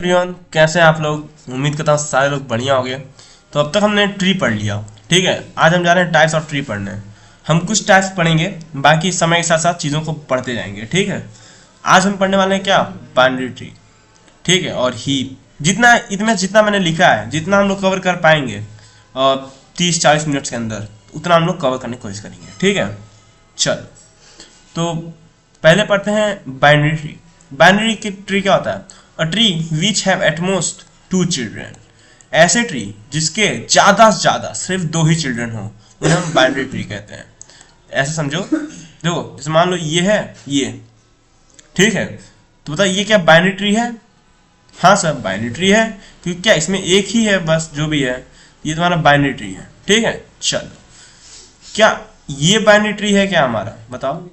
Everyone, कैसे हैं आप लोग। उम्मीद करता हूँ सारे लोग बढ़िया होंगे। तो अब तक हमने ट्री पढ़ लिया। ठीक है, आज हम जा रहे हैं टाइप्स ऑफ ट्री पढ़ने। हम कुछ टाइप्स पढ़ेंगे, बाकी समय के साथ साथ चीज़ों को पढ़ते जाएंगे। ठीक है, आज हम पढ़ने वाले हैं क्या, बाइनरी ट्री। ठीक है, और हीप। जितना इनमें जितना मैंने लिखा है, जितना हम लोग कवर कर पाएंगे और 30-40 मिनट्स के अंदर, उतना हम लोग कवर करने की कोशिश करेंगे। ठीक है, चल तो पहले पढ़ते हैं बाइनरी ट्री। बाइनरी की ट्री क्या होता है? A tree which have at most 2 children. ऐसे ट्री जिसके ज़्यादा से ज़्यादा सिर्फ 2 ही चिल्ड्रन हो, उन्हें हम बाइनरी ट्री कहते हैं। ऐसे समझो, देखो जैसे मान लो ये है ये, ठीक है, तो बताओ ये क्या बाइनरी ट्री है? हाँ सर, बाइनरी ट्री है, क्योंकि क्या इसमें एक ही है बस, जो भी है ये तुम्हारा बाइनरी ट्री है। ठीक है, चलो क्या ये बाइनरी ट्री है क्या हमारा? बताओ,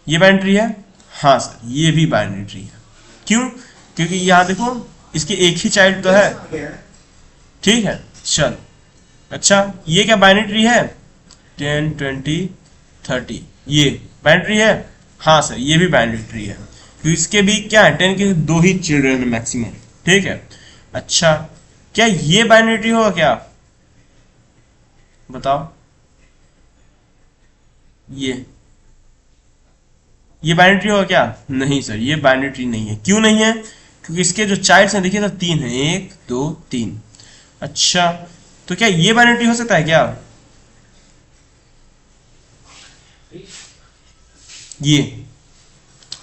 ये बाइनरी ट्री है? हाँ सर, ये भी बाइनरी ट्री है। क्यों? क्योंकि यहाँ देखो इसके एक ही चाइल्ड तो है। ठीक है, चल अच्छा, ये क्या बाइनरी ट्री है? 10, 20, 30, ये बाइनरी ट्री है? हाँ सर, ये भी बाइनरी ट्री है, क्योंकि इसके भी क्या है, 10 के 2 ही चिल्ड्रन है मैक्सिमम। ठीक है, अच्छा क्या ये बाइनरी ट्री होगा क्या? बताओ, ये बाइनरी ट्री होगा क्या? नहीं सर, ये बाइनरी ट्री नहीं है। क्यों नहीं है? क्योंकि इसके जो चाइल्ड्स हैं देखिए तो 3 है, 1 2 3। अच्छा, तो क्या ये बाइनरी ट्री हो सकता है क्या? ये,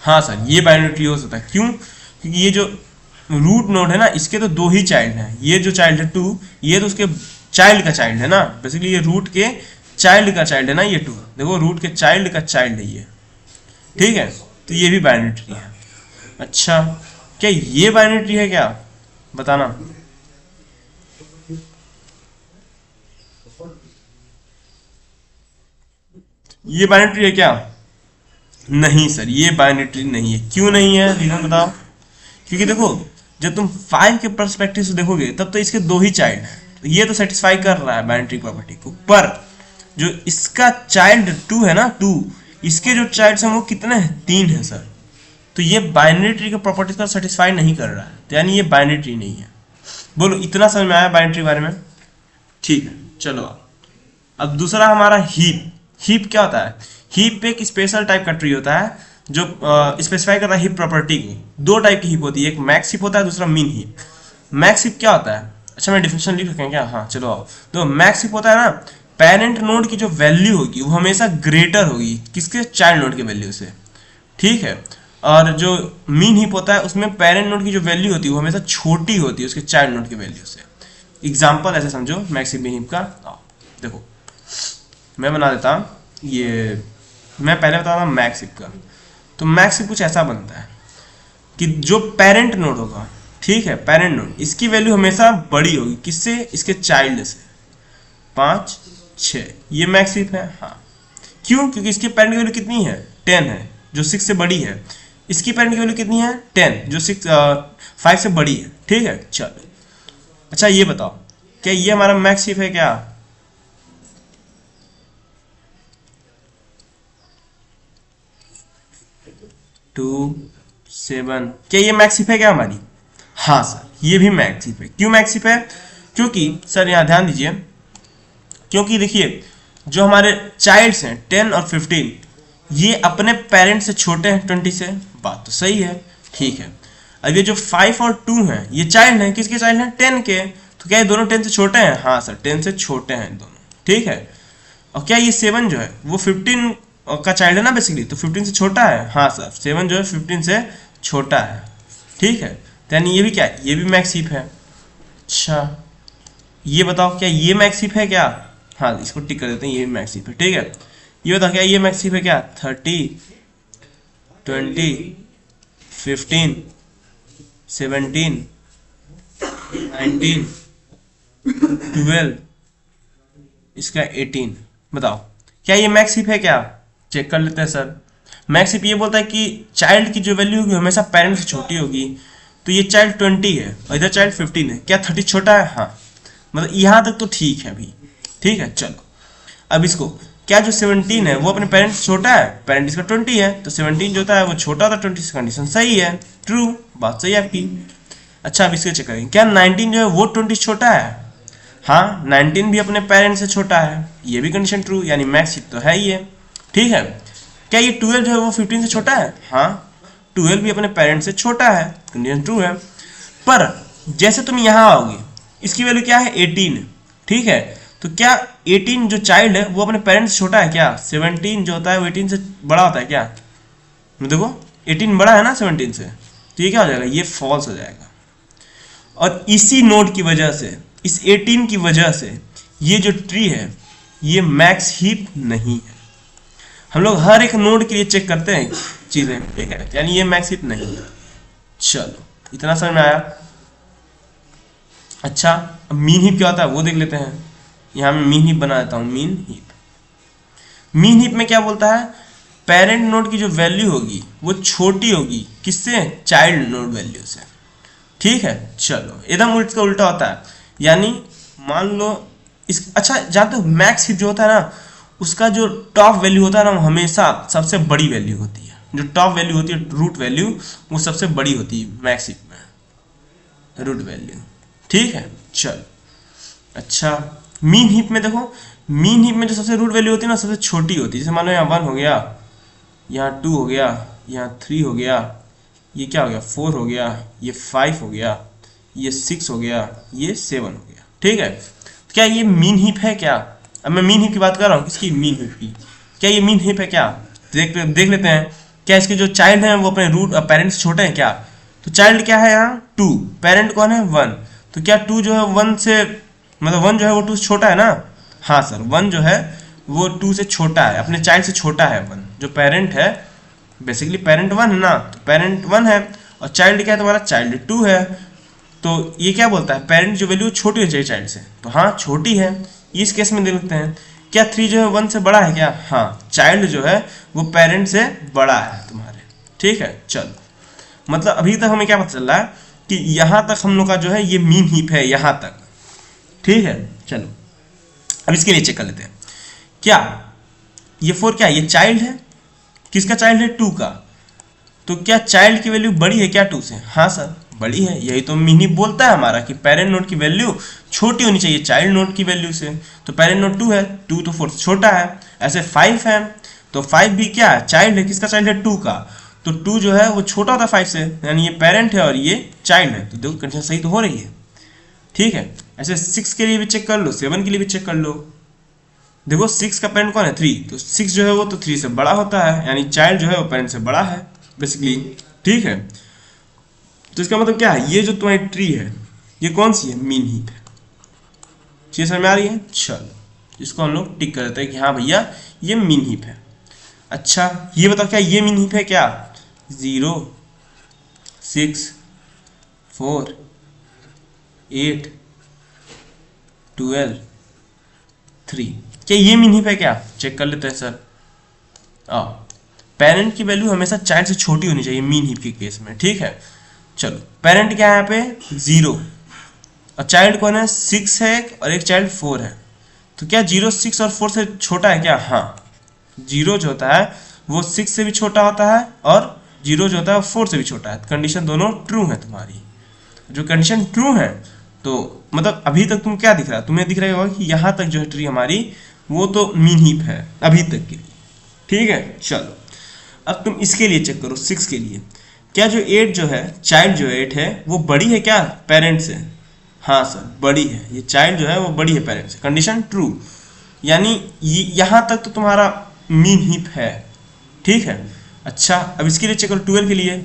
हाँ सर, ये बाइनरी ट्री हो सकता है। क्यों? क्योंकि ये जो रूट नोड है ना, इसके तो 2 ही चाइल्ड हैं। ये जो चाइल्ड है 2, ये तो उसके चाइल्ड का चाइल्ड है ना, बेसिकली ये रूट के चाइल्ड का चाइल्ड है ना, ये 2 देखो रूट के चाइल्ड का चाइल्ड है ये। ठीक है, तो ये भी बाइनरी ट्री है। अच्छा, क्या ये बाइनरी ट्री है क्या? बताना। ये बाइनरी ट्री है क्या? नहीं सर, ये बाइनरी ट्री नहीं है। क्यों नहीं है, रीजन बताओ। क्योंकि देखो, जब तुम 5 के पर्सपेक्टिव से देखोगे तब तो इसके 2 ही चाइल्ड हैं, तो ये तो सेटिस्फाई कर रहा है बाइनरी ट्री प्रॉपर्टी को। पर जो इसका चाइल्ड 2 है ना, 2, इसके जो चाइल्ड हैं वो कितने हैं? 3 है सर। तो ये बाइनरी ट्री के प्रॉपर्टीज को सेटिस्फाई नहीं कर रहा है, तो यानी ये बाइनरी ट्री नहीं है। बोलो, इतना समझ में आया बाइनरी ट्री के बारे में? ठीक है, चलो अब दूसरा हमारा हीप। हीप क्या होता है? हीप एक स्पेशल टाइप का ट्री होता है जो स्पेसिफाई करता है हीप प्रॉपर्टी की। 2 टाइप की हीप होती है, एक मैक्स हीप होता है, दूसरा मीन हीप। मैक्स हीप क्या होता है? अच्छा, मैं डिफिनेशन लिख रखें क्या? हाँ चलो आओ। तो मैक्स हीप होता है ना, पेरेंट नोड की जो वैल्यू होगी वो हमेशा ग्रेटर होगी किसके? चाइल्ड नोड की वैल्यू से। ठीक है, और जो मीन हीप होता है उसमें पेरेंट नोड की जो वैल्यू होती है वो हमेशा छोटी होती है उसके चाइल्ड नोड की वैल्यू से। एग्जाम्पल ऐसे समझो मैक्स हीप मीन हीप का। देखो मैं बना देता हूँ ये, मैं पहले बता रहा हूँ मैक्स हीप का। तो मैक्स हीप कुछ ऐसा बनता है कि जो पेरेंट नोड होगा, ठीक है, पेरेंट नोड, इसकी वैल्यू हमेशा बड़ी होगी किससे? इसके चाइल्ड से। 5, 6, ये मैक्स हीप है। हाँ, क्यों? क्योंकि इसके पेरेंट की वैल्यू कितनी है? 10 है, जो 6 से बड़ी है। इसकी पेरेंट की वैल्यू कितनी है? 10, जो 5 से बड़ी है। ठीक है, चलो अच्छा ये बताओ, क्या ये हमारा मैक्स हीप है क्या? 2, 7, क्या ये मैक्स हीप है क्या हमारी? हाँ सर, ये भी मैक्स हीप है। क्यों मैक्स हीप है? क्योंकि सर यहाँ ध्यान दीजिए, क्योंकि देखिए जो हमारे चाइल्ड्स हैं 10 और 15, ये अपने पेरेंट से छोटे हैं 20 से। बात तो सही है, ठीक है। अब ये जो 5 और 2 हैं, ये चाइल्ड हैं, किसके चाइल्ड हैं? 10 के। तो क्या ये दोनों 10 से छोटे हैं? हाँ सर, 10 से छोटे हैं दोनों। ठीक है, और क्या ये 7 जो है वो 15 का चाइल्ड है ना बेसिकली, तो 15 से छोटा है? हाँ सर, 7 जो है 15 से छोटा है। ठीक है, तो यानी ये भी क्या है? ये भी मैक्स हीप है। अच्छा, ये बताओ क्या ये मैक्स हीप है क्या? हाँ, इसको टिक कर देते हैं, ये भी मैक्स हीप है। ठीक है, ये बताओ क्या ये मैक्स हीप है क्या? 30, 20, 15, 17, 19, 12, इसका 18। बताओ क्या ये मैक्स हीप है क्या? चेक कर लेते हैं सर। मैक्स हीप ये बोलता है कि चाइल्ड की जो वैल्यू होगी हमेशा पेरेंट से छोटी होगी। तो ये चाइल्ड 20 है और इधर चाइल्ड 15 है। क्या 30 छोटा है? हाँ, मतलब यहाँ तक तो ठीक है अभी। ठीक है, चलो अब इसको, क्या जो 17 है वो अपने पेरेंट से छोटा है? पेरेंट इसका 20 है, तो 17 जो होता है वो छोटा होता है 20 से। कंडीशन सही है, ट्रू, बात सही है आपकी। अच्छा अब इसके चेक करेंगे, क्या 19 जो है वो 20 से छोटा है? हाँ 19 भी अपने पेरेंट से छोटा है, ये भी कंडीशन ट्रू, यानी मैक्स हिप तो है ही है। ठीक है, क्या ये 12 जो है वो 15 से छोटा है? हाँ 12 भी अपने पेरेंट से छोटा है, कंडीशन ट्रू है। पर जैसे तुम यहाँ आओगे, इसकी वैल्यू क्या है? 18। ठीक है, तो क्या 18 जो चाइल्ड है वो अपने पेरेंट्स से छोटा है क्या? 17 जो होता है वो 18 से बड़ा होता है क्या? देखो 18 बड़ा है ना 17 से, तो ये क्या हो जाएगा? ये फॉल्स हो जाएगा। और इसी नोड की वजह से, इस 18 की वजह से ये जो ट्री है ये मैक्स हीप नहीं है। हम लोग हर एक नोड के लिए चेक करते हैं चीजें, ठीक है, यानी ये मैक्स हीप नहीं है। चलो इतना समझ में आया। अच्छा अब मीन हीप क्या होता है वो देख लेते हैं। यहां मैं मीन हीप बना देता हूं, मीन हीप। मीन हीप में क्या बोलता है? पेरेंट नोड की जो वैल्यू होगी वो छोटी होगी किससे? चाइल्ड नोड वैल्यू से। ठीक है, चलो एकदम उल्टा उल्टा होता है, यानी मान लो इस, अच्छा जानते हो मैक्स हिप जो होता है ना, उसका जो टॉप वैल्यू होता है ना वो हमेशा सबसे बड़ी वैल्यू होती है। जो टॉप वैल्यू होती है रूट वैल्यू, वो सबसे बड़ी होती है मैक्स हिप में, रूट वैल्यू। ठीक है, चलो अच्छा मीन हीप में देखो, मीन हीप में जो सबसे रूट वैल्यू होती है ना सबसे छोटी होती है। जैसे मान लो यहाँ 1 हो गया, यहाँ 2 हो गया, यहाँ 3 हो गया, ये क्या हो गया 4 हो गया, ये 5 हो गया, ये 6 हो गया, ये 7 हो गया। ठीक है, तो क्या ये मीन हीप है क्या? अब मैं मीन हीप की बात कर रहा हूँ, किसकी? मीन हीप की। क्या ये मीन हीप है क्या? देख लेते हैं, क्या इसके जो चाइल्ड हैं वो अपने रूट पेरेंट्स से छोटे हैं क्या? तो चाइल्ड क्या है यहाँ? 2, पेरेंट कौन है? 1। तो क्या 2 जो है 1 से, मतलब 1 जो है वो 2 से छोटा है ना? हाँ सर 1 जो है वो 2 से छोटा है, अपने चाइल्ड से छोटा है 1। जो पेरेंट है, बेसिकली पेरेंट 1 है ना, तो पेरेंट 1 है और चाइल्ड क्या है तुम्हारा? चाइल्ड 2 है। तो ये क्या बोलता है? पेरेंट जो वैल्यू छोटी होनी चाहिए चाइल्ड से, तो हाँ छोटी है। इस केस में देखते हैं, क्या 3 जो है 1 से बड़ा है क्या? हाँ चाइल्ड जो है वो पेरेंट से बड़ा है तुम्हारे। ठीक है, चलो मतलब अभी तक हमें क्या पता चल रहा है कि यहाँ तक हम लोग का जो है ये मीन हीप है यहाँ तक। ठीक है, चलो अब इसके लिए चेक कर लेते हैं, क्या ये 4 क्या है? ये चाइल्ड है, किसका चाइल्ड है? 2 का। तो क्या चाइल्ड की वैल्यू बड़ी है क्या 2 से? हाँ सर बड़ी है, यही तो मीन हीप बोलता है हमारा कि पेरेंट नोड की वैल्यू छोटी होनी चाहिए चाइल्ड नोड की वैल्यू से। तो पेरेंट नोड 2 है, 2 तो 4 से छोटा है। ऐसे 5 है, तो 5 भी क्या है? चाइल्ड है, किसका चाइल्ड है? 2 का। तो 2 जो है वो छोटा होता है 5 से, यानी ये पेरेंट है और ये चाइल्ड है। तो देखो कंडीशन सही तो हो रही है। ठीक है, ऐसे 6 के लिए भी चेक कर लो, 7 के लिए भी चेक कर लो। देखो 6 का पेरेंट कौन है? 3, तो 6 जो है वो तो 3 से बड़ा होता है, यानी चाइल्ड जो है वो पेरेंट से बड़ा है बेसिकली। ठीक है, तो इसका मतलब क्या है? ये जो तुम्हारी ट्री है ये कौन सी है? मीन हीप है। चीज समझ में आ रही है? चलो इसको हम लोग टिक कर देते हैं कि हाँ भैया ये मीन हीप है। अच्छा ये बताओ क्या ये मीन हीप है क्या? 0, 6, 4, 8, 12, 3, क्या ये मीन हीप है क्या? चेक कर लेते हैं सर। पेरेंट की वैल्यू हमेशा चाइल्ड से छोटी होनी चाहिए मीन हीप के केस में। ठीक है, चलो पेरेंट क्या है यहाँ पे? 0 और चाइल्ड कौन है? 6 है और एक चाइल्ड 4 है। तो क्या 0 6 और 4 से छोटा है क्या? हाँ 0 जो होता है वो 6 से भी छोटा होता है और 0 जो होता है वो 4 से भी छोटा है। कंडीशन दोनों ट्रू है तुम्हारी। जो कंडीशन ट्रू है तो मतलब अभी तक तुम क्या दिख रहा है? तुम्हें दिख रहा होगा कि यहाँ तक जो है ट्री हमारी वो तो मीन हीप है अभी तक के लिए। ठीक है, चलो अब तुम इसके लिए चेक करो 6 के लिए। क्या जो 8 जो है चाइल्ड जो 8 है वो बड़ी है क्या पेरेंट से? हाँ सर बड़ी है, ये चाइल्ड जो है वो बड़ी है पेरेंट से। कंडीशन ट्रू, यानी यहाँ तक तो तुम्हारा मीन हीप है। ठीक है, अच्छा अब इसके लिए चेक करो 12 के लिए।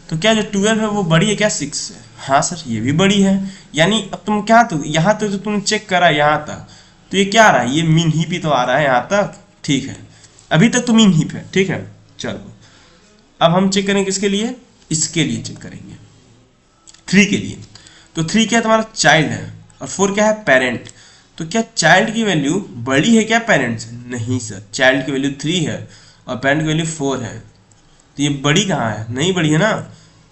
तो क्या जो 12 है वो बड़ी है क्या 6 से? हाँ सर ये भी बड़ी है, यानी अब तुम क्या तो यहाँ तक तो तुमने चेक करा यहाँ तक, तो ये क्या आ रहा है? ये मीन हीप ही तो आ रहा है यहाँ तक। ठीक है, अभी तक तो मीन हीप है। ठीक है, चलो अब हम चेक करेंगे किसके लिए? इसके लिए चेक करेंगे 3 के लिए। तो 3 क्या तुम्हारा? चाइल्ड है और 4 क्या है? पेरेंट। तो क्या चाइल्ड की वैल्यू बड़ी है क्या पेरेंट से? नहीं सर, चाइल्ड की वैल्यू 3 है और पेरेंट की वैल्यू 4 है, तो ये बड़ी कहाँ है? नहीं बड़ी है ना।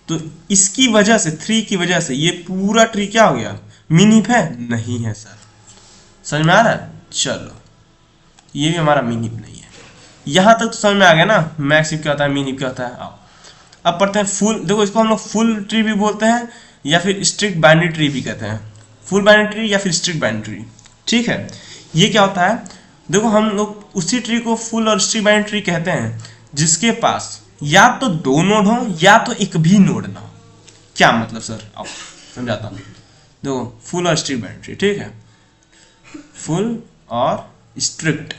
तो इसकी वजह से 3 की वजह से ये पूरा ट्री क्या हो गया? मीन हीप है? नहीं है सर। समझ में आ रहा है? चलो ये भी हमारा मीन हीप नहीं है। यहाँ तक तो समझ में आ गया ना मैक्स हीप क्या होता है, मीन हीप क्या होता है। आओ अब पढ़ते हैं फुल। देखो इसको हम लोग फुल ट्री भी बोलते हैं, या फिर स्ट्रिक्ट बाइनरी ट्री भी कहते हैं, फुल बाइनरी ट्री या फिर स्ट्रिक्ट बाइनरी ट्री। ठीक है, ये क्या होता है, देखो हम लोग उसी ट्री को फुल और स्ट्रिक्ट बाइनरी ट्री कहते हैं जिसके पास या तो 2 नोड हो या तो एक भी नोड ना हो। क्या मतलब सर, आओ समझाता हूँ। देखो फुल और स्ट्रिक्ट बाइनरी ट्री, ठीक है, फुल और स्ट्रिक्ट,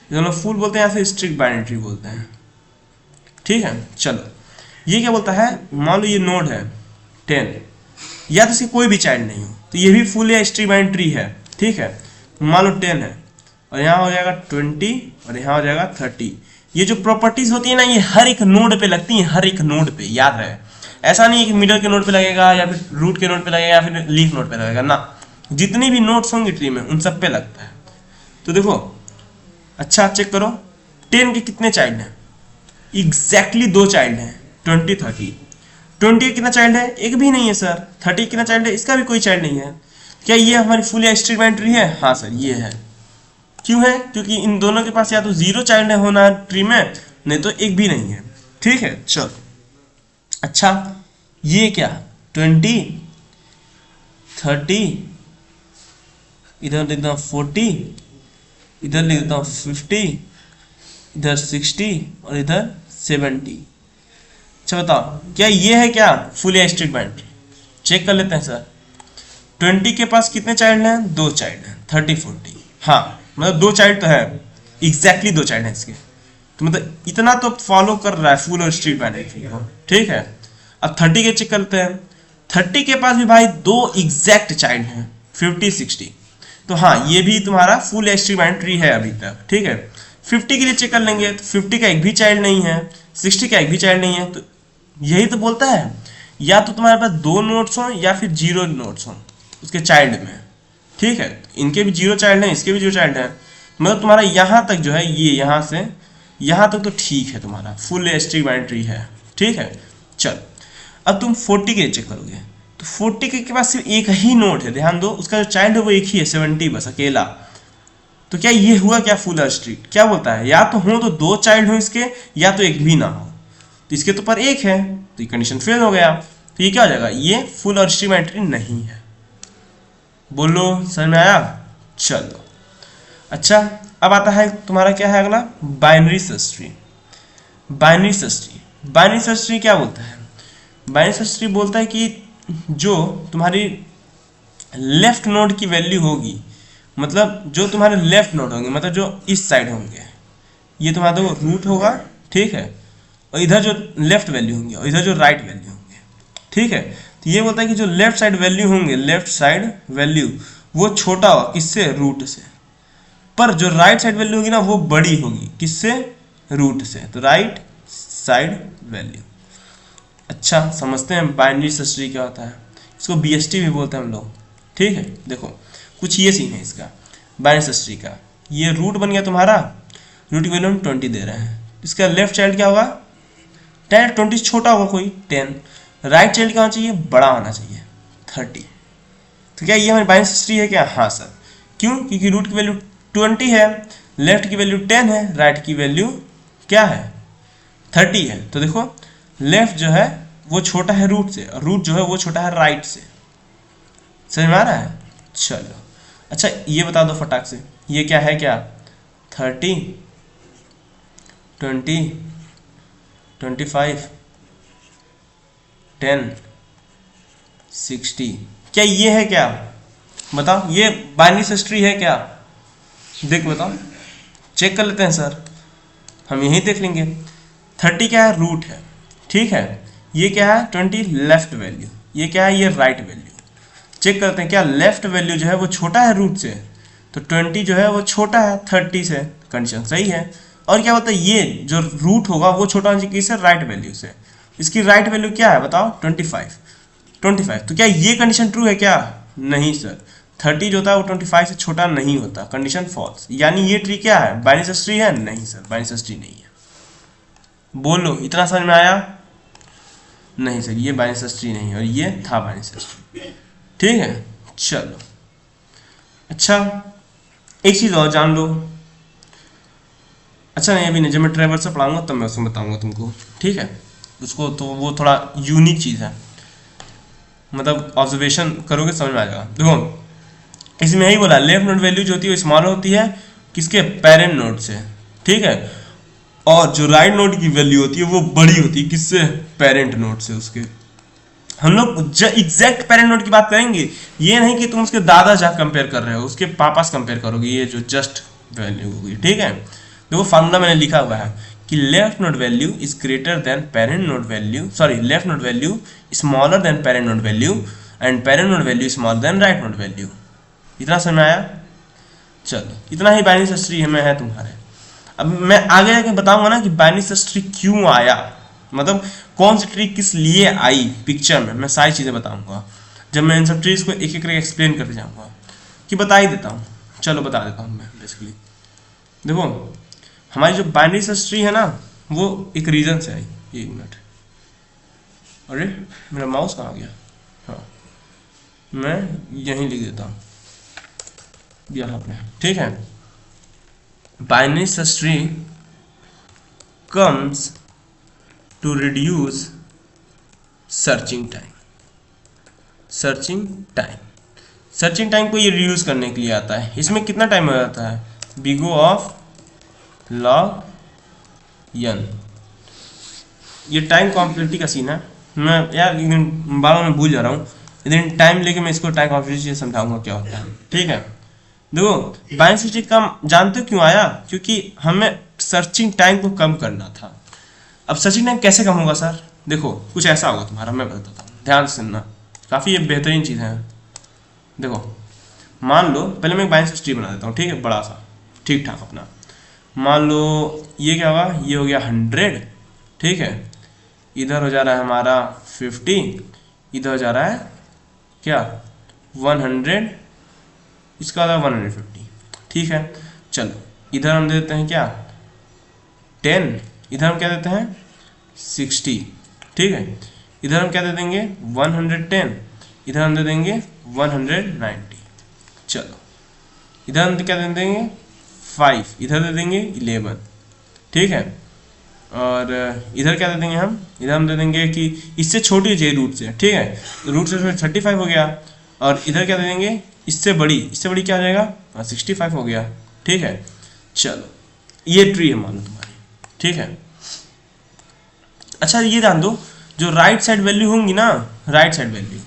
दोनों फुल बोलते हैं या फिर स्ट्रिक्ट बाइनरी ट्री बोलते हैं। ठीक है, चलो ये क्या बोलता है, मान लो ये नोड है 10, या तो इसके कोई भी चाइल्ड नहीं हो तो ये भी फुल या स्ट्रिक्ट बाइनरी ट्री है। ठीक है, मान लो 10 है और यहाँ हो जाएगा 20 और यहाँ हो जाएगा 30। ये जो प्रॉपर्टीज होती है ना, ये हर एक नोड पे लगती है, हर एक नोड पे, याद रहे। ऐसा नहीं है कि मिडल के नोड पे लगेगा या फिर रूट के नोड पे लगेगा या फिर लीफ नोड पे लगेगा ना, जितनी भी नोड्स होंगे ट्री में उन सब पे लगता है। तो देखो अच्छा चेक करो, 10 के कितने चाइल्ड हैं, एग्जैक्टली 2 चाइल्ड हैं, 20 30। 20 का कितना चाइल्ड है, एक भी नहीं है सर। 30 कितना चाइल्ड है, इसका भी कोई चाइल्ड नहीं है। क्या ये हमारी फुल या स्ट्रिक्ट बाइनरी ट्री है, हाँ सर ये है। क्यों है, क्योंकि इन दोनों के पास या तो 0 चाइल्ड है होना है ट्री में, नहीं तो एक भी नहीं है। ठीक है, चलो अच्छा ये क्या 20 30, इधर लिख देता हूँ 40, इधर लिख देता हूँ 50, इधर 60 और इधर 70। अच्छा बताओ क्या ये है क्या फुल या स्ट्रिक्ट बाइनरी, चेक कर लेते हैं सर। 20 के पास कितने चाइल्ड हैं, 2 चाइल्ड हैं, 30 40, हाँ मतलब 2 चाइल्ड तो है, एग्जैक्टली 2 चाइल्ड हैं इसके। तो मतलब इतना तो फॉलो कर रहा है फुल और स्ट्रिक्ट बाइनरी को। ठीक है, अब 30 के चेक करते हैं। 30 के पास भी भाई 2 एग्जैक्ट चाइल्ड हैं, 50 60। तो हाँ ये भी तुम्हारा फुल या स्ट्रिक्ट बाइनरी ट्री है अभी तक। ठीक है, 50 के लिए चेक कर लेंगे तो 50 का एक भी चाइल्ड नहीं है, 60 का एक भी चाइल्ड नहीं है। तो यही तो बोलता है या तो तुम्हारे पास 2 नोड्स हो या फिर 0 नोड्स हो उसके चाइल्ड में। ठीक है, इनके भी 0 चाइल्ड हैं, इसके भी 0 चाइल्ड हैं, मतलब तुम्हारा यहाँ तक जो है ये यहाँ से यहाँ तक तो ठीक है, तुम्हारा फुल या स्ट्रिक्ट बाइनरी ट्री है। ठीक है, चल अब तुम 40 के लिए चेक करोगे तो 40 के पास सिर्फ एक ही नोड है, ध्यान दो उसका जो चाइल्ड है वो एक ही है 70 बस अकेला। तो क्या ये हुआ क्या फुल और स्ट्रिक्ट, क्या बोलता है या तो हो तो 2 चाइल्ड हो इसके या तो एक भी ना हो। तो इसके तो पर एक है तो ये कंडीशन फेल हो गया। तो ये क्या हो जाएगा, ये फुल और स्ट्रिक्ट बाइनरी ट्री नहीं है। बोलो समझ में आया, चलो अच्छा अब आता है तुम्हारा क्या है अगला, binary search tree. Binary search tree, binary search tree क्या बोलता है, बाइनरी सर्च ट्री बोलता है कि जो तुम्हारी लेफ्ट नोड की वैल्यू होगी, मतलब जो तुम्हारे लेफ्ट नोड होंगे, मतलब जो इस साइड होंगे, ये तुम्हारा तो रूट होगा। ठीक है, और इधर जो लेफ्ट वैल्यू होंगे और इधर जो राइट वैल्यू होंगे। ठीक है, तो ये बोलता है कि जो लेफ्ट साइड वैल्यू होंगे, लेफ्ट साइड वैल्यू वो छोटा होगा किससे, रूट से, पर जो राइट साइड वैल्यू होगी ना वो बड़ी होगी किससे, रूट से। तो राइट साइड वैल्यू। अच्छा समझते हैं बाइनरी सर्च ट्री क्या होता है, इसको बीएसटी भी बोलते हैं हम लोग। ठीक है, देखो कुछ ये सीन है इसका बाइनरी सर्च ट्री का। ये रूट बन गया तुम्हारा, रूट की वैल्यू हम 20 दे रहे हैं, इसका लेफ्ट चाइल्ड क्या होगा 10, 20 छोटा होगा कोई 10, राइट चाइल्ड क्या होना चाहिए, बड़ा होना चाहिए 30। तो क्या ये हमारी बाइनरी सर्च ट्री है क्या, हाँ सर। क्यों, क्योंकि रूट की वैल्यू 20 है, लेफ्ट की वैल्यू 10 है, राइट की वैल्यू क्या है 30 है। तो देखो लेफ्ट जो है वो छोटा है रूट से और रूट जो है वो छोटा है राइट से। समझ में आ रहा है, चलो अच्छा ये बता दो फटाक से, ये क्या है क्या 30 20 25 10 60, क्या ये है क्या, बताओ ये बाइनरी सर्च ट्री है क्या, देख बताओ चेक कर लेते हैं सर, हम यही देख लेंगे। 30 क्या है, रूट है। ठीक है, ये क्या है 20 लेफ्ट वैल्यू, ये क्या है ये राइट वैल्यू। चेक करते हैं क्या लेफ्ट वैल्यू जो है वो छोटा है रूट से, तो 20 जो है वो छोटा है 30 से, कंडीशन सही है। और क्या होता है ये जो रूट होगा वो छोटा होना चाहिए किससे, राइट वैल्यू से। इसकी राइट वैल्यू क्या है बताओ 25। तो क्या ये कंडीशन ट्रू है क्या, नहीं सर, 30 जो होता है वो 25 से छोटा नहीं होता, कंडीशन फॉल्स। यानी ये ट्री क्या है, बाइनरी सर्च ट्री है, नहीं सर बाइनरी सर्च ट्री नहीं है। बोलो इतना समझ में आया, नहीं सर ये बाइनरी सर्च ट्री नहीं है और ये था बाइनरी सर्च ट्री। ठीक है, चलो अच्छा एक चीज और जान लो। अच्छा नहीं अभी नहीं, जब मैं ट्रैवर्सर पढ़ाऊंगा तब मैं उसमें बताऊंगा तुमको। ठीक है, उसको तो वो थोड़ा यूनिक चीज है। मतलब ऑब्जर्वेशन करोगे समझ में आ जाएगा। देखो इसमें यही बोला, लेफ्ट नोड वैल्यू जो होती है वो स्मॉल होती है किसके, पेरेंट नोड से, ठीक है, और जो राइट नोड की वैल्यू होती है वो बड़ी होती है किससे, पेरेंट नोड से उसके। हम लोग एग्जैक्ट पेरेंट नोड की बात करेंगे, ये नहीं कि तुम उसके दादा जा कंपेयर कर रहे हो, उसके पापा से कंपेयर करोगे, ये जो जस्ट वैल्यू होगी, ठीक है। देखो फार्मूला मैंने लिखा हुआ है कि left node value is greater than parent node value, sorry left node value smaller than parent node value and parent node value smaller than right node value. इतना समझ में आया? चलो इतना ही बाइनरी सर्च ट्री में है तुम्हारे। अब मैं आगे जाके बताऊंगा ना कि बाइनरी सर्च ट्री क्यों आया, मतलब कौन सी ट्री किस लिए आई पिक्चर में, मैं सारी चीजें बताऊंगा जब मैं इन सब ट्रीज को एक एक करके एक्सप्लेन करते जाऊंगा, कि बता ही देता हूँ। चलो बता देता हूँ मैं बेसिकली। देखो हमारी जो बाइनरी सर्च ट्री है ना वो एक रीजन से आई। एक मिनट, अरे मेरा माउस कहाँ गया? हाँ मैं यहीं लिख देता हूँ यहाँ पे, ठीक है। Binary search tree comes to reduce searching time. Searching time को ये रिड्यूस करने के लिए आता है। इसमें कितना टाइम हो जाता है, बिगो ऑफ log n। ये टाइम कॉम्प्लेक्सिटी का सीन है। मैं यार एक दिन बालों में भूल जा रहा हूँ, एक दिन टाइम लेके मैं इसको टाइम कॉम्प्लेक्सिटी समझाऊंगा क्या होता है, ठीक है। देखो बाइनरी सर्च ट्री कम जानते हो क्यों आया, क्योंकि हमें सर्चिंग टाइम को कम करना था। अब सर्चिंग टाइम कैसे कम होगा सर? देखो कुछ ऐसा होगा तुम्हारा, मैं बताता हूँ, ध्यान से सुनना, काफ़ी ये बेहतरीन चीज़ है। देखो मान लो पहले मैं एक बाइनरी सर्च ट्री बना देता हूँ, ठीक है, बड़ा सा ठीक ठाक अपना। मान लो ये क्या हुआ, ये हो गया 100, ठीक है, इधर हो जा रहा है हमारा 50, इधर हो जा रहा है क्या 100, इसका होगा 150, ठीक है। चलो इधर हम दे देते हैं क्या 10, इधर हम क्या देते हैं 60, ठीक है। इधर हम क्या दे देंगे 110, इधर हम दे देंगे 190। चलो इधर हम क्या दे देंगे 5, इधर दे देंगे 11, ठीक है। और इधर क्या दे देंगे हम, इधर हम दे देंगे कि इससे छोटी चाहिए रूट से, ठीक है, रूट से 35 हो गया। और इधर क्या दे देंगे इससे बड़ी क्या हो जाएगा 65 हो गया, ठीक है। चलो ये ट्री है मान लो तुम्हारी, ठीक है। अच्छा ये जान दो जो राइट साइड वैल्यू होंगी ना, राइट साइड वैल्यू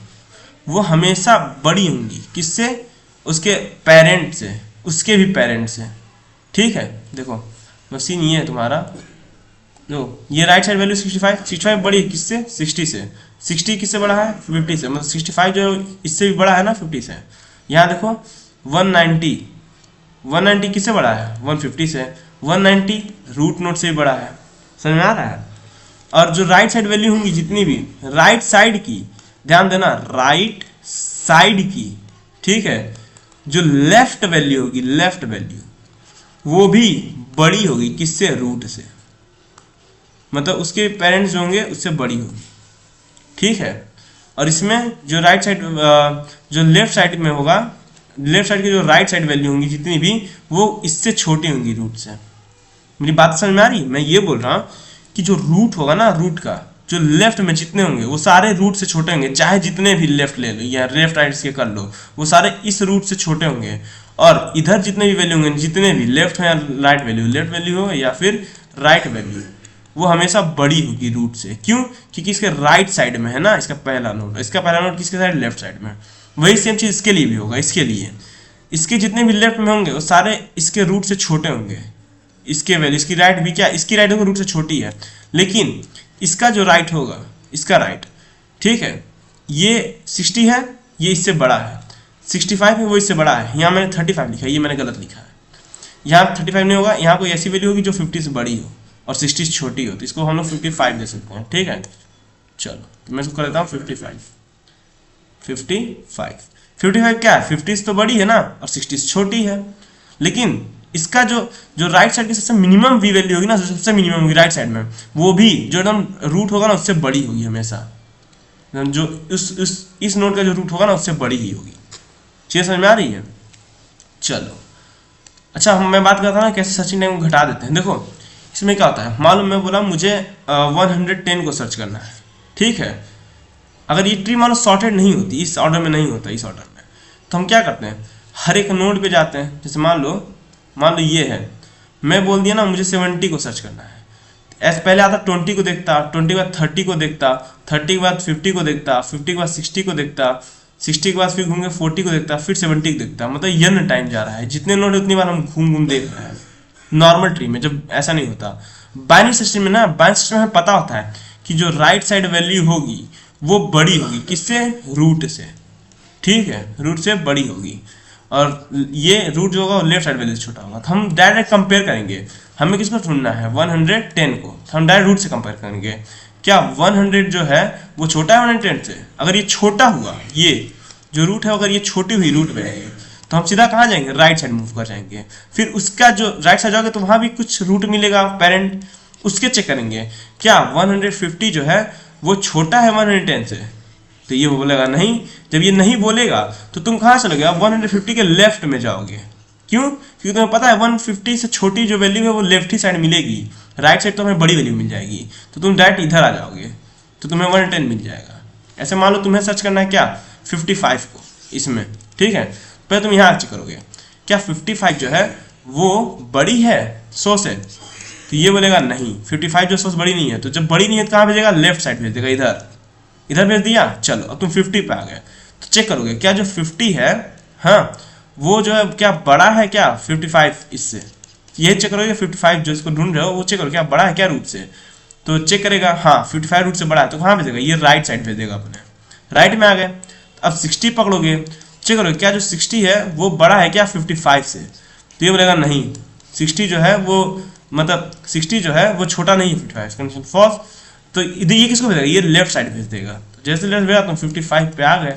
वो हमेशा बड़ी होंगी किससे, उसके पेरेंट से, उसके भी पेरेंट से, ठीक है। देखो मशीन ये है तुम्हारा, जो ये राइट साइड वैल्यू 65 बड़ी है किससे, 60 से। 60 किससे बड़ा है 50 से, मतलब 65 जो इससे भी बड़ा है ना 50 से। यहाँ देखो 190 किससे बड़ा है 150 से, 190 रूट नोट से भी बड़ा है, समझ में आ रहा है। और जो राइट साइड वैल्यू होंगी जितनी भी राइट साइड की, ध्यान देना राइट साइड की, ठीक है, जो लेफ्ट वैल्यू होगी, लेफ्ट वैल्यू वो भी बड़ी होगी किससे, रूट से, मतलब उसके पेरेंट्स जो होंगे उससे बड़ी होगी, ठीक है। और इसमें जो राइट साइड जो लेफ्ट साइड में होगा, लेफ्ट साइड की जो राइट साइड वैल्यू होंगी जितनी भी वो इससे छोटी होंगी रूट से। मेरी बात समझ में आ रही? मैं ये बोल रहा हूँ कि जो रूट होगा ना, रूट का जो लेफ्ट में जितने होंगे वो सारे रूट से छोटे होंगे, चाहे जितने भी लेफ्ट ले लो या लेफ्ट राइट के कर लो, वो सारे इस रूट से छोटे होंगे। और इधर जितने भी वैल्यू होंगे, जितने भी लेफ्ट हो या राइट वैल्यू, लेफ्ट वैल्यू हो या फिर राइट वैल्यू, वो हमेशा बड़ी होगी रूट से। क्यों? क्योंकि इसके राइट साइड में है ना इसका पहला नोड, इसका पहला नोड किसके साइड, लेफ्ट साइड में। वही सेम चीज इसके लिए भी होगा, इसके लिए इसके जितने भी लेफ्ट में होंगे वो सारे इसके रूट से छोटे होंगे। इसके वैल्यू, इसकी राइट भी क्या, इसकी राइट होगा रूट से छोटी है, लेकिन इसका जो राइट होगा, इसका राइट, ठीक है, ये 60 है, ये इससे बड़ा है, 65 है वो इससे बड़ा है। यहाँ मैंने 35 लिखा है, ये मैंने गलत लिखा है, यहाँ 35 नहीं होगा, यहाँ कोई ऐसी वैल्यू होगी जो 50 से बड़ी हो और 60 से छोटी हो, तो इसको हम लोग 55 दे सकते हैं, ठीक है। चलो तो मैं इसको कर देता हूँ 55 क्या है, 50 से तो बड़ी है ना और 60 से छोटी है, लेकिन इसका जो राइट साइड की सबसे मिनिमम वी वैल्यू होगी ना, सबसे मिनिमम होगी राइट साइड में, वो भी जो एकदम रूट होगा ना उससे बड़ी होगी हमेशा, जो इस नोड का जो रूट होगा ना उससे बड़ी ही होगी। चीज़ समझ में आ रही है? चलो अच्छा मैं बात करता ना कैसे सर्चिंग टाइम को घटा देते हैं। देखो इसमें क्या होता है, मालूम मैं बोला मुझे 110 को सर्च करना है, ठीक है। अगर ये ट्री मान लो सॉर्टेड नहीं होती, इस ऑर्डर में नहीं होता, इस ऑर्डर में, तो हम क्या करते हैं, हर एक नोड पे जाते हैं। जैसे मान लो ये है, मैं बोल दिया ना मुझे 70 को सर्च करना है, ऐसे पहले आता 20 को देखता, 20 के बाद 30 को देखता, 30 के बाद 50 को देखता, 50 के बाद 60 को देखता, 60 के बाद फिर घूम के 40 को देखता, फिर 70 को देखता। मतलब यन टाइम जा रहा है, जितने नोड उतनी बार हम घूम घूम देख रहे हैं। नॉर्मल ट्री में जब ऐसा नहीं होता, बाइनरी सिस्टम में ना, बाइनरी सिस्टम में पता होता है कि जो राइट साइड वैल्यू होगी वो बड़ी होगी, किससे, रूट से, ठीक है, रूट से बड़ी होगी, और ये रूट जो होगा वो लेफ्ट साइड वैल्यू से छोटा होगा। तो हम डायरेक्ट कंपेयर करेंगे, हमें किसको ढूंढना है, 110 को, तो हम डायरेक्ट रूट से कंपेयर करेंगे। क्या 100 जो है वो छोटा है 110 से? अगर ये छोटा हुआ, ये जो रूट है अगर ये छोटी हुई रूट में, तो हम सीधा कहाँ जाएंगे, राइट साइड मूव कर जाएंगे। फिर उसका जो राइट साइड जाओगे तो वहाँ भी कुछ रूट मिलेगा पेरेंट, उसके चेक करेंगे क्या 150 जो है वो छोटा है 110 से, तो ये बोलेगा नहीं। जब ये नहीं बोलेगा तो तुम कहाँ चलोगे, आप 150 के लेफ्ट में जाओगे। क्यों? क्योंकि तुम्हें पता है 150 से छोटी जो वैल्यू है वो लेफ्ट ही साइड मिलेगी, राइट साइड तो हमें बड़ी वैल्यू मिल जाएगी, तो तुम डायरेक्ट इधर आ जाओगे तो तुम्हें 110 मिल जाएगा। ऐसे मान लो तुम्हें सर्च करना है क्या, 55 को इसमें, ठीक है, पहले तुम यहाँ चेक करोगे क्या 55 जो है वो बड़ी है 100 से, तो ये बोलेगा नहीं, 55 जो 100 से बड़ी नहीं है। तो जब बड़ी नहीं है तो कहाँ भेजेगा, लेफ्ट साइड भेज देगा, इधर भेज दिया। चलो अब तुम 50 पे आ गए, तो चेक करोगे क्या जो 50 है, हाँ वो जो है क्या बड़ा है क्या 55 इससे, ये चेक करोगे 55 जो इसको ढूंढ रहे हो वो चेक करो क्या बड़ा है क्या रूट से, तो चेक करेगा हाँ 55 रूट से बड़ा है, तो कहाँ भेजेगा, ये राइट साइड भेजेगा अपने, राइट में आ गए। अब 60 पकड़ोगे, चेक करोगे क्या जो 60 है वो बड़ा है क्या 55 से, तो ये बोलेगा नहीं, 60 जो है वो मतलब 60 जो है वो छोटा नहीं है 55, कंडीशन फॉल्स। तो ये किसको भेजेगा, ये लेफ्ट साइड भेज देगा। तो जैसे लेफ्ट भेजा तुम 55 पे आ गए,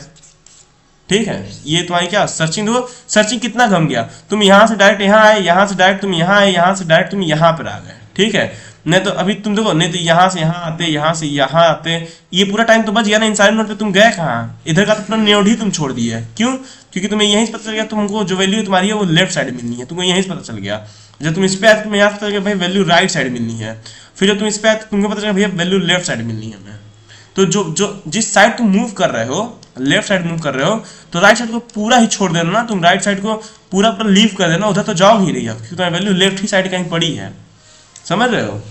ठीक है। ये तुम्हारी क्या सर्चिंग, देखो सर्चिंग कितना घम गया, तुम यहाँ से डायरेक्ट यहाँ आए, यहाँ से डायरेक्ट तुम यहाँ आए, यहाँ से डायरेक्ट तुम यहाँ पर आ गए, ठीक है। नहीं तो अभी तुम देखो, नहीं तो यहाँ से यहाँ आते, यहाँ से यहाँ आते, ये पूरा टाइम तो बच गया ना। इन सारे नोट पे तुम गए कहाँ, इधर का तो पूरा नोड ही तुम छोड़ दिए। क्यों? क्योंकि तुम्हें यहीं से पता चल गया तुमको जो वैल्यू तुम्हारी है वो लेफ्ट साइड मिलनी है, तुमको यहीं से पता चल गया। जब तुम इस पे आए तुम्हें यहाँ से पता चल गया भाई वैल्यू राइट साइड मिलनी है, फिर जब तुम इस पे आए तुमको पता चला भैया वैल्यू लेफ्ट साइड मिलनी है हमें। तो जो जिस साइड तुम मूव कर रहे हो, लेफ्ट साइड मूव कर रहे हो, तो राइट साइड को पूरा ही छोड़ देना ना, तुम राइट साइड को पूरा पूरा लीव कर देना, उधर तो जाओ ही नहीं, क्योंकि तुम्हारी वैल्यू लेफ्ट ही साइड कहीं पड़ी है, समझ रहे हो।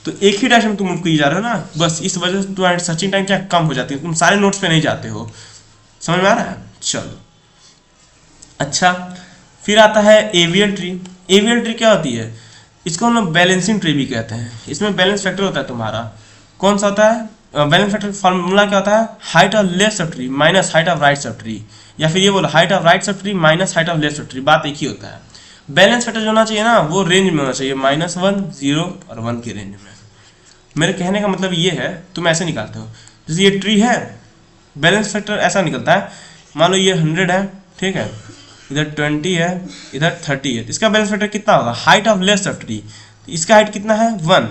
तो एक ही डायरेक्शन में तुम मूव किए जा रहे हो ना, बस इस वजह से तुम्हारी सर्चिंग टाइम क्या कम हो जाती है, तुम सारे नोट्स पे नहीं जाते हो, समझ में आ रहा है। चलो अच्छा, फिर आता है एवियल ट्री। एवियल ट्री क्या होती है, इसको हम लोग बैलेंसिंग ट्री भी कहते हैं। इसमें बैलेंस फैक्टर होता है तुम्हारा, कौन सा होता है, बैलेंस फैक्टर फॉर्मूला क्या होता है, height of left sub tree minus height of right sub tree, या फिर ये बोलो height of right sub tree minus height of left sub tree, बात एक ही होता है। बैलेंस फैक्टर जो होना चाहिए ना वो रेंज में होना चाहिए, -1, 0 और 1 के रेंज में। मेरे कहने का मतलब ये है, तुम ऐसे निकालते हो, जैसे ये ट्री है, बैलेंस फैक्टर ऐसा निकलता है, मान लो ये 100 है, ठीक है, इधर 20 है, इधर 30 है, इसका बैलेंस फैक्टर कितना होगा, height of left sub tree, इसका हाइट कितना है 1,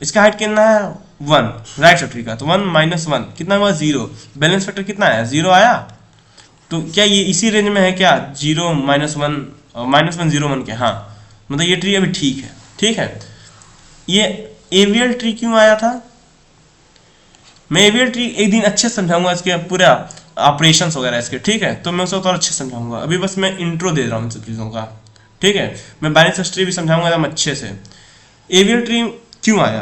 इसका हाइट कितना है 1, राइट सब ट्री का, तो 1 - 1 कितना हुआ 0, बैलेंस फैक्टर कितना आया 0 आया। तो क्या ये इसी रेंज में है क्या, 0 - 1 -1 0 1 के, हाँ मतलब ये ट्री अभी ठीक है, ठीक है। ये एवियल ट्री क्यों आया था, मैं एवियल ट्री एक दिन अच्छे से समझाऊंगा, इसके पूरा ऑपरेशंस वगैरह इसके, ठीक है, तो मैं उसको और अच्छे से समझाऊंगा। अभी बस मैं इंट्रो दे रहा हूँ इन सब चीज़ों का, ठीक है। मैं बाइनरी ट्री भी समझाऊंगा एकदम अच्छे से। एवियल ट्री क्यों आया,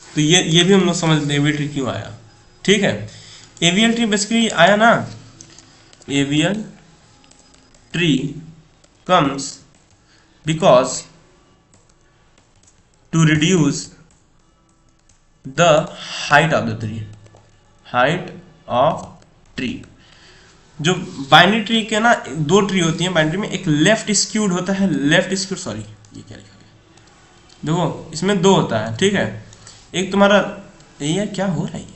तो ये भी हम लोग समझ लेते हैं एवियल ट्री क्यों आया, ठीक है। एवियल ट्री बेसिकली आया ना, AVL tree comes because to reduce the height of the tree, height of tree। जो बाइनरी ट्री के ना दो ट्री होती हैं बाइनरी में, एक लेफ्ट स्क्यूड होता है, लेफ्ट स्क्यूड, सॉरी ये क्या लिखा गया, देखो इसमें दो होता है, ठीक है। एक तुम्हारा ये क्या हो रहा है,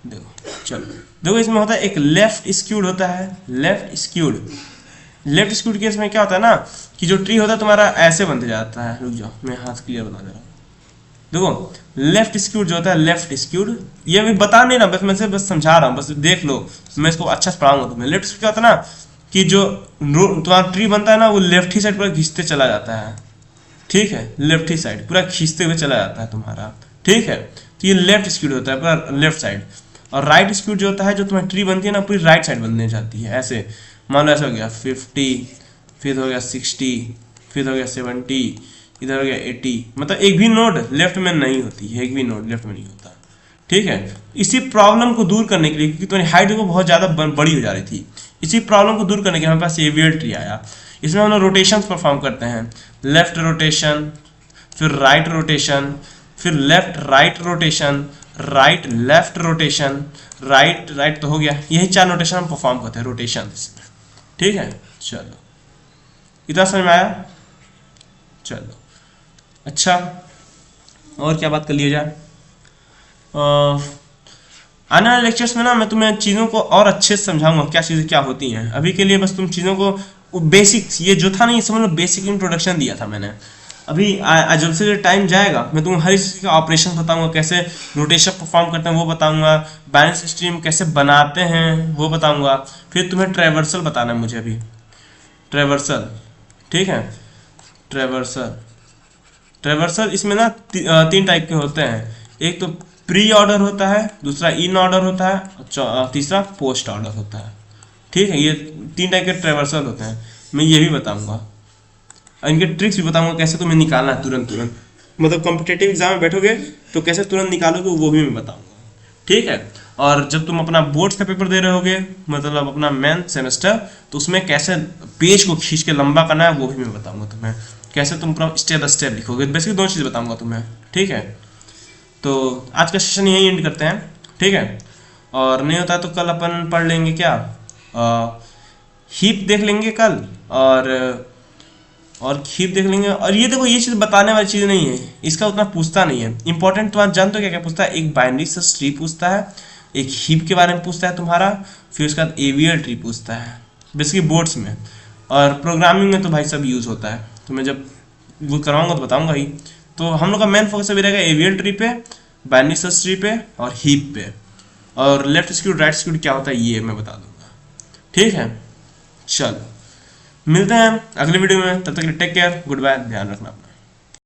देखो चलो देखो इसमें होता है एक लेफ्ट स्क्यूड होता है, left skewed. Left skewed case में क्या होता है ना कि जो ट्री होता है तुम्हारा ऐसे बनते जाता है, रुक जाओ मैं हाथ क्लियर बता दे रहा हूँ। देखो लेफ्ट स्क्यूड जो होता है, लेफ्ट स्क्यूड, ये अभी बता नहीं ना, बस मैं से बस समझा रहा हूँ, बस देख लो, मैं इसको अच्छा से पढ़ाऊंगा तुम्हें। लेफ्ट स्क्यूड क्या होता है ना कि जो तुम्हारा ट्री बनता है ना वो लेफ्ट ही साइड पूरा खींचते चला जाता है, ठीक है, लेफ्ट ही साइड पूरा खींचते हुए चला जाता है तुम्हारा, ठीक है। तो ये लेफ्ट स्क्यूड होता है पर लेफ्ट साइड, और राइट स्क्यूड जो होता है, जो तुम्हारी ट्री बनती है ना, पूरी राइट साइड बनने जाती है। ऐसे मान लो ऐसा हो गया 50, फिर हो गया 60, फिर हो गया 70, इधर हो गया 80, मतलब एक भी नोड लेफ्ट में नहीं होती है, एक भी नोड लेफ्ट में नहीं होता। ठीक है, इसी प्रॉब्लम को दूर करने के लिए, क्योंकि तुम्हारी हाइट देखो बहुत ज़्यादा बड़ी हो जा रही थी, इसी प्रॉब्लम को दूर करने के लिए हमारे पास AVL ट्री आया। इसमें हम लोग रोटेशन परफॉर्म करते हैं, लेफ्ट रोटेशन, फिर राइट रोटेशन, फिर left right rotation, right left rotation, right right तो हो गया, यही 4 रोटेशन हम परफॉर्म करते हैं रोटेशन। ठीक है, चलो इतना समझ में आया। चलो अच्छा, और क्या बात कर लिया जाए। आने वाले लेक्चर्स में ना मैं तुम्हें चीज़ों को और अच्छे से समझाऊंगा, क्या चीज़ें क्या होती हैं। अभी के लिए बस तुम चीज़ों को बेसिक्स, ये जो था ना, ये समझ लो बेसिक इंट्रोडक्शन दिया था मैंने। अभी जब से टाइम जाएगा मैं तुम्हें हर चीज़ का ऑपरेशन बताऊंगा, कैसे रोटेशन परफॉर्म करते हैं वो बताऊंगा, बैलेंस स्ट्रीम कैसे बनाते हैं वो बताऊंगा, फिर तुम्हें ट्रेवर्सल बताना है मुझे अभी, ट्रेवर्सल। ठीक है, ट्रेवर्सल इसमें ना 3 टाइप के होते हैं, एक तो प्री ऑर्डर होता है, दूसरा इन ऑर्डर होता है, और तीसरा पोस्ट ऑर्डर होता है। ठीक है, ये 3 टाइप के ट्रेवर्सल होते हैं, मैं ये भी बताऊंगा, इनके ट्रिक्स भी बताऊंगा, कैसे तुम्हें निकालना है तुरंत, मतलब कॉम्पिटेटिव एग्जाम में बैठोगे तो कैसे तुरंत निकालोगे वो भी मैं बताऊंगा। ठीक है, और जब तुम अपना बोर्ड्स का पेपर दे रहे होगे, मतलब अपना मेन सेमेस्टर, तो उसमें कैसे पेज को खींच के लंबा करना है वो भी मैं बताऊंगा तुम्हें, कैसे तुम पूरा स्टेप बाय स्टेप लिखोगे। बेसिकली 2 चीज़ बताऊंगा तुम्हें। ठीक है, तो आज का सेशन यही एंड करते हैं। ठीक है, और नहीं होता तो कल अपन पढ़ लेंगे क्या, हीप देख लेंगे कल, और हीप देख लेंगे। और ये देखो, ये चीज़ बताने वाली चीज़ नहीं है, इसका उतना पूछता नहीं है। इंपॉर्टेंट तुम्हारा जानते हो क्या क्या पूछता है, एक बाइनरी सर्च ट्री पूछता है, एक हीप के बारे में पूछता है तुम्हारा, फिर उसके बाद AVL ट्री पूछता है बेसिकली बोर्ड्स में, और प्रोग्रामिंग में तो भाई सब यूज़ होता है। तो मैं जब वो कराऊंगा तो बताऊंगा ही। तो हम लोग का मेन फोकस अभी रहेगा AVL ट्री पे, बाइनरी सर्च ट्री पे और हीप पे, और लेफ्ट स्क्यूड राइट स्क्यूड क्या होता है ये मैं बता दूंगा। ठीक है, चलो मिलते हैं अगले वीडियो में, तब तक टेक केयर, गुड बाय, ध्यान रखना।